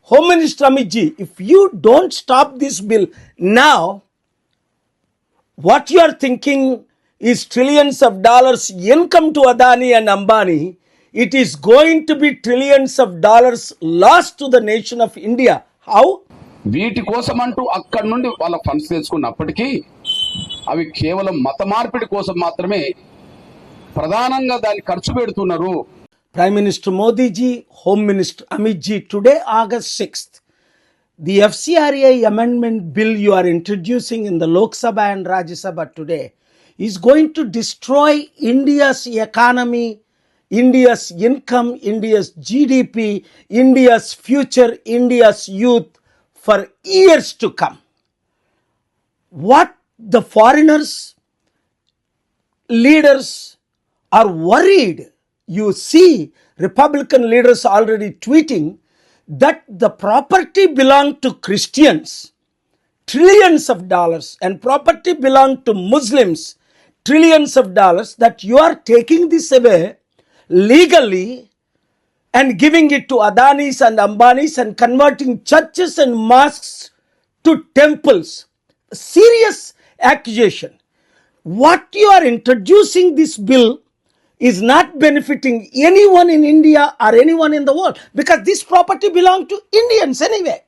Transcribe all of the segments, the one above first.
Home Minister Amit ji, if you don't stop this bill now, what you are thinking is trillions of dollars income to Adani and Ambani. It is going to be trillions of dollars lost to the nation of India. How? వీటి కోసం అంటూ అక్కడి నుండి వాళ్ళ funds తెచ్చుకున్నప్పటికీ అవి కేవలం మత మార్పిడి కోసం మాత్రమే ప్రధానంగా దాన్ని ఖర్చు పెడుతున్నారు. Prime Minister Modi ji, Home Minister Amit ji, today August 6th, the FCRA amendment bill you are introducing in the Lok Sabha and Rajya Sabha today is going to destroy India's economy, India's income, India's GDP, India's future, India's youth for years to come. What the foreigners, leaders are worried. You see Republican leaders already tweeting that the property belonged to Christians, trillions of dollars, and property belonged to Muslims, trillions of dollars, that you are taking this away legally and giving it to Adanis and Ambanis and converting churches and mosques to temples. Serious accusation. What you are introducing this bill is not benefiting anyone in India or anyone in the world, because this property belongs to Indians anyway.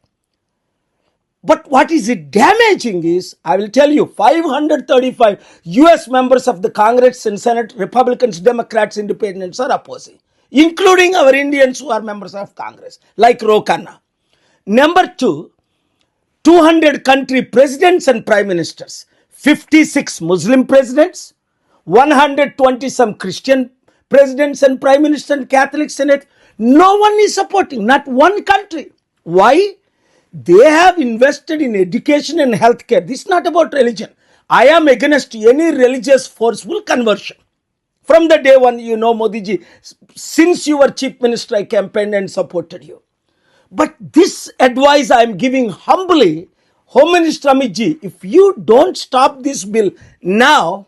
But what is it damaging is, I will tell you, 535 US members of the Congress and Senate, Republicans, Democrats, Independents are opposing, including our Indians who are members of Congress, like Ro Khanna. Number two, 200 country presidents and prime ministers, 56 Muslim presidents, 120 some Christian presidents and prime minister and Catholic Senate. No one is supporting, not one country. Why? They have invested in education and healthcare. This is not about religion. I am against any religious forceful conversion. From the day one, you know, Modi ji, since you were chief minister, I campaigned and supported you. But this advice I am giving humbly, Home Minister Amit ji, if you don't stop this bill now,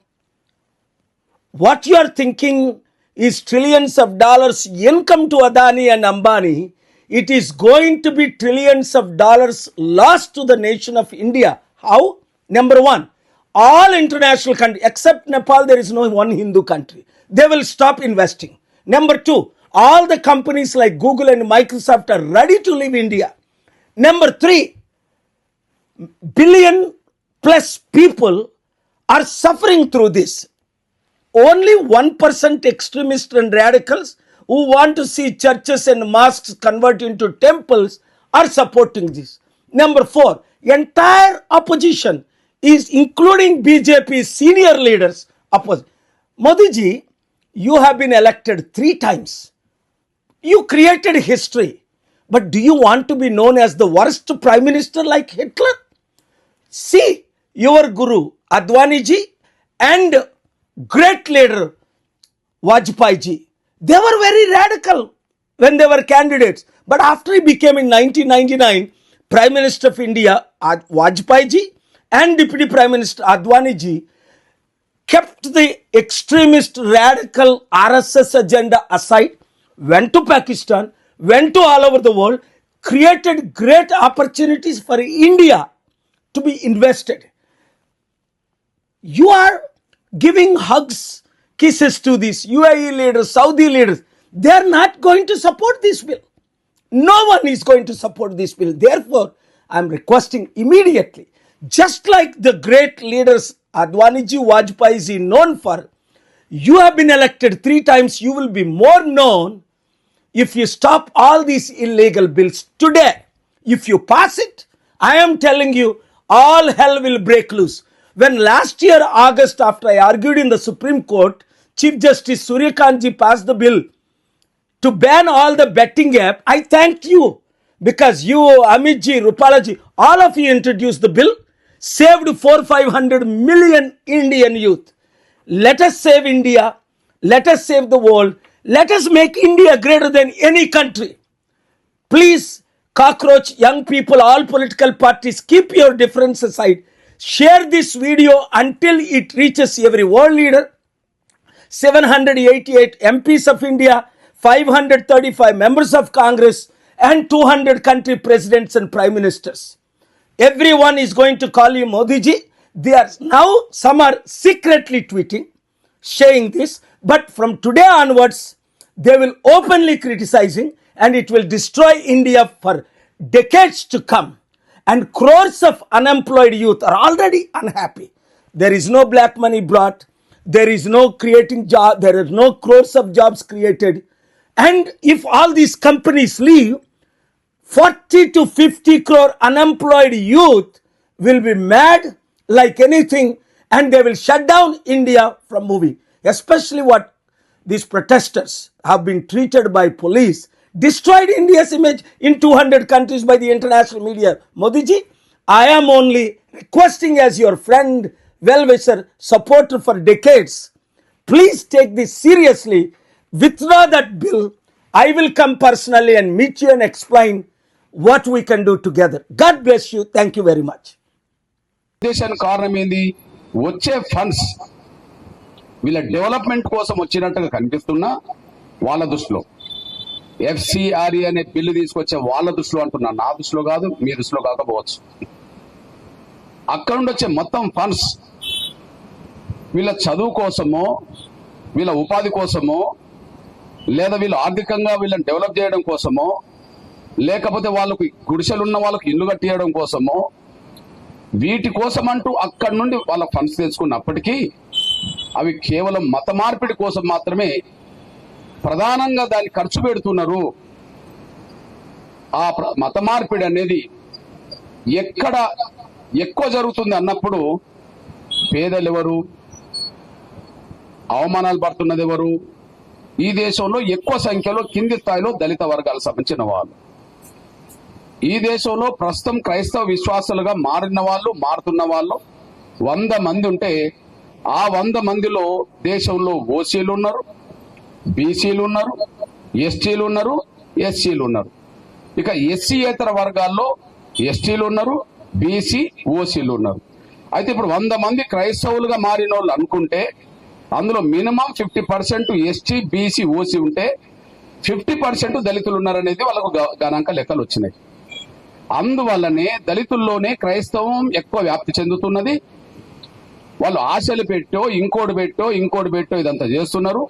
what you are thinking is trillions of dollars income to Adani and Ambani. It is going to be trillions of dollars lost to the nation of India. How? Number one, all international countries, except Nepal, there is no one Hindu country. They will stop investing. Number two, all the companies like Google and Microsoft are ready to leave India. Number three, billion plus people are suffering through this. Only 1% extremists and radicals who want to see churches and mosques convert into temples are supporting this. Number four, entire opposition is, including BJP senior leaders, oppose. Modi ji, you have been elected 3 times. You created history. But do you want to be known as the worst prime minister like Hitler? See, your guru Advani ji and great leader Vajpayee ji, they were very radical when they were candidates. But after he became in 1999 Prime Minister of India, Vajpayee ji and Deputy Prime Minister Advani ji kept the extremist radical RSS agenda aside, went to Pakistan, went to all over the world, created great opportunities for India to be invested. You are giving hugs, kisses to these UAE leaders, Saudi leaders. They are not going to support this bill. No one is going to support this bill. Therefore, I am requesting immediately, just like the great leaders Advani ji, Vajpayee ji known for, you have been elected 3 times, you will be more known if you stop all these illegal bills today. If you pass it, I am telling you, all hell will break loose. When last year, August, after I argued in the Supreme Court, Chief Justice Suryakant ji passed the bill to ban all the betting app, I thanked you, because you, Amit ji, Rupala ji, all of you introduced the bill, saved 400-500 million Indian youth. Let us save India. Let us save the world. Let us make India greater than any country. Please, cockroach, young people, all political parties, keep your differences aside. Share this video until it reaches every world leader, 788 MPs of India, 535 members of Congress, and 200 country presidents and prime ministers. Everyone is going to call you Modi ji. They are now, some are secretly tweeting, saying this, but from today onwards, they will openly criticizing, and it will destroy India for decades to come. And crores of unemployed youth are already unhappy. There is no black money brought. There is no creating job. There are no crores of jobs created. And if all these companies leave, 40 to 50 crore unemployed youth will be mad like anything, and they will shut down India from moving. Especially what these protesters have been treated by police, destroyed India's image in 200 countries by the international media. Modi ji, I am only requesting as your friend, well-wisher, supporter for decades, please take this seriously. Withdraw that bill. I will come personally and meet you and explain what we can do together. God bless you. Thank you very much. దేశానికి కారణం ఏంది? వచ్చే funds వీళ్ళ development కోసం వచ్చినట్టుగా కనిపిస్తున్నా వాళ్ళ దృష్టిలో FCRE అనే బిల్లు తీసుకొచ్చే వాళ్ళ దృష్టిలో అంటున్నా, నా దృష్టిలో కాదు, మీ దృష్టిలో కాకపోవచ్చు. అక్కడ నుండి వచ్చే మొత్తం ఫండ్స్ వీళ్ళ చదువు కోసమో, వీళ్ళ ఉపాధి కోసమో, లేదా వీళ్ళు ఆర్థికంగా వీళ్ళని డెవలప్ చేయడం కోసమో, లేకపోతే వాళ్ళకు గుడిసెలు ఉన్న వాళ్ళకు ఇల్లు కట్టియడం కోసమో, వీటి కోసం అంటూ అక్కడి నుండి వాళ్ళ ఫండ్స్ తెచ్చుకున్నప్పటికీ అవి కేవలం మత మార్పిడి కోసం మాత్రమే ప్రధానంగా దాన్ని ఖర్చు పెడుతున్నారు. ఆ మత మార్పిడి అనేది ఎక్కడ ఎక్కువ జరుగుతుంది అన్నప్పుడు పేదలు ఎవరు, అవమానాలు పడుతున్నది ఎవరు? ఈ దేశంలో ఎక్కువ సంఖ్యలో కింది స్థాయిలో దళిత వర్గాలకు సంబంధించిన వాళ్ళు. ఈ దేశంలో ప్రస్తుతం క్రైస్తవ విశ్వాసాలుగా మారుతున్న వాళ్ళు 100 మంది ఉంటే, ఆ 100 మందిలో దేశంలో ఓసీలు ఉన్నారు, బీసీలు ఉన్నారు, ఎస్టీలు ఉన్నారు, ఎస్సీలు ఉన్నారు. ఇక ఎస్సీయేతర వర్గాల్లో ఎస్టీలు ఉన్నారు, బీసీ, ఓసీలు ఉన్నారు. అయితే ఇప్పుడు 100 మంది క్రైస్తవులుగా మారిన వాళ్ళు అనుకుంటే అందులో మినిమం 50% ఎస్టీ, బీసీ, ఓసీ ఉంటే 50% దళితులు ఉన్నారనేది వాళ్ళకు గణాంక లెక్కలు వచ్చినాయి. అందువల్లనే దళితుల్లోనే క్రైస్తవం ఎక్కువ వ్యాప్తి చెందుతున్నది. వాళ్ళు ఆశలు పెట్టో, ఇంకోటి పెట్టో ఇదంతా చేస్తున్నారు.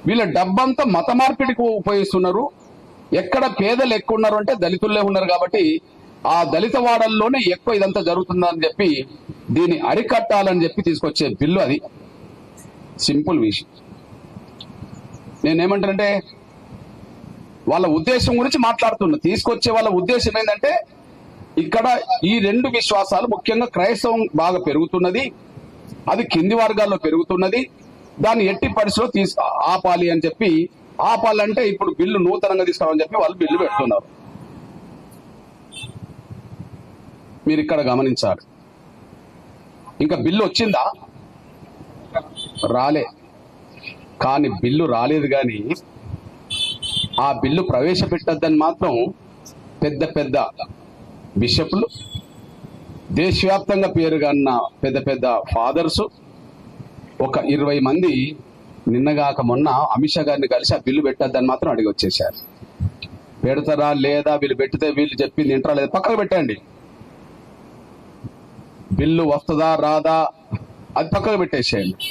వీళ్ళ డబ్బంతా మత మార్పిడికి ఉపయోగిస్తున్నారు. ఎక్కడ పేదలు ఎక్కువ ఉన్నారు అంటే దళితుల్లే ఉన్నారు. కాబట్టి ఆ దళిత వాడల్లోనే ఎక్కువ ఇదంతా జరుగుతుందని చెప్పి దీన్ని అరికట్టాలని చెప్పి తీసుకొచ్చే బిల్లు అది. సింపుల్ విషయం. నేనేమంటానంటే వాళ్ళ ఉద్దేశం గురించి మాట్లాడుతున్నా. తీసుకొచ్చే వాళ్ళ ఉద్దేశం ఏంటంటే ఇక్కడ ఈ 2 విశ్వాసాలు, ముఖ్యంగా క్రైస్తవం బాగా పెరుగుతున్నది, అది కింది వర్గాల్లో పెరుగుతున్నది, దాన్ని ఎట్టి పరిస్థితిలో ఆపాలి అని చెప్పి, ఆపాలంటే ఇప్పుడు బిల్లు నూతనంగా తీసుకురావాలని చెప్పి వాళ్ళు బిల్లు పెడుతున్నారు. మీరు ఇక్కడ గమనించాలి. ఇంకా బిల్లు వచ్చిందా? రాలే. కానీ బిల్లు రాలేదు. కానీ ఆ బిల్లు ప్రవేశపెట్టద్దని మాత్రం పెద్ద పెద్ద బిషప్లు, దేశవ్యాప్తంగా పేరుగాన్న పెద్ద పెద్ద ఫాదర్స్, ఒక 20 మంది నిన్నగాక మొన్న అమిత్ షా గారిని కలిసి ఆ బిల్లు పెట్టద్దని మాత్రం అడిగి వచ్చేసారు. పెడతారా లేదా, వీళ్ళు పెట్టితే వీళ్ళు చెప్పింది వింటారా లేదా పక్కకు పెట్టండి. బిల్లు వస్తుందా రాదా అది పక్కకు పెట్టేసేయండి.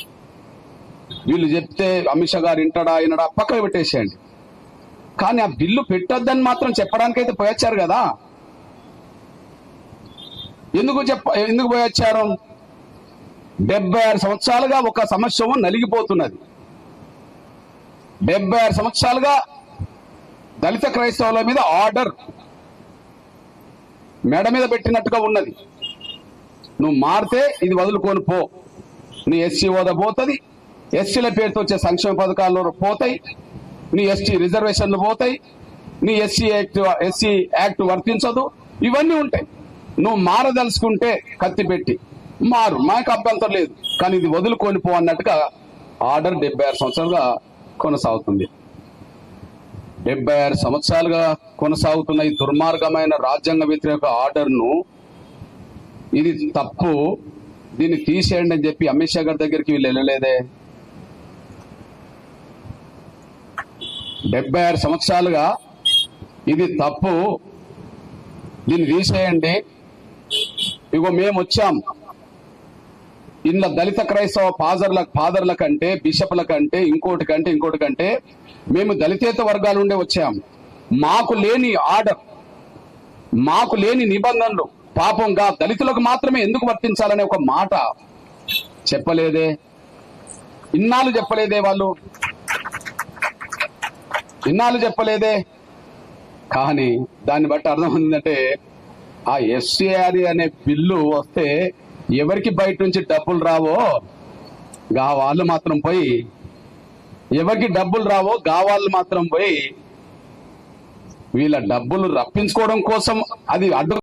వీళ్ళు చెప్తే అమిత్ షా గారు వినడా పక్కకు పెట్టేసేయండి. కానీ ఆ బిల్లు పెట్టొద్దని మాత్రం చెప్పడానికైతే పోయొచ్చారు కదా. ఎందుకు పోయొచ్చారు? 76 సంవత్సరాలుగా ఒక సమస్య నలిగిపోతున్నది. 76 సంవత్సరాలుగా దళిత క్రైస్తవుల మీద ఆర్డర్ మెడ మీద పెట్టినట్టుగా ఉన్నది. నువ్వు మారితే ఇది వదులుకొని పో, నీ ఎస్సీ హోదా పోతుంది, ఎస్సీల పేరుతో వచ్చే సంక్షేమ పథకాలు పోతాయి, నీ ఎస్టీ రిజర్వేషన్లు పోతాయి, నీ ఎస్సీ యాక్ట్ వర్తించదు, ఇవన్నీ ఉంటాయి. నువ్వు మారదలుచుకుంటే కత్తి పెట్టి మారు, మాకు అభ్యంతరం లేదు, కానీ ఇది వదులుకొని పో అన్నట్టుగా ఆర్డర్ 76 సంవత్సరాలుగా కొనసాగుతుంది. 76 సంవత్సరాలుగా కొనసాగుతున్న ఈ దుర్మార్గమైన రాజ్యాంగ వ్యతిరేక ఆర్డర్ను, ఇది తప్పు, దీన్ని తీసేయండి అని చెప్పి అమిత్ షా గారి దగ్గరికి వీళ్ళు వెళ్ళలేదే. 76 సంవత్సరాలుగా ఇది తప్పు, దీన్ని తీసేయండి. ఇగో మేము వచ్చాం, ఇందులో దళిత క్రైస్తవ ఫాదర్ల కంటే, బిషప్ల కంటే, ఇంకోటి కంటే మేము దళితేతర వర్గాల నుండి వచ్చాం. మాకు లేని ఆర్డర్, మాకు లేని నిబంధనలు పాపంగా దళితులకు మాత్రమే ఎందుకు వర్తించాలనే ఒక మాట చెప్పలేదే, ఇన్నాళ్ళు చెప్పలేదే, వాళ్ళు ఇన్నాళ్ళు చెప్పలేదే. కానీ దాన్ని బట్టి అర్థం ఏంటంటే, ఆ ఎస్సీఆర్ అనే బిల్లు వస్తే ఎవరికి బయట నుంచి డబ్బులు రావో గా వాళ్ళు మాత్రం పోయి, ఎవరికి డబ్బులు రావో గా వాళ్ళు మాత్రం పోయి వీళ్ళ డబ్బులు రప్పించుకోవడం కోసం అది అడ్డు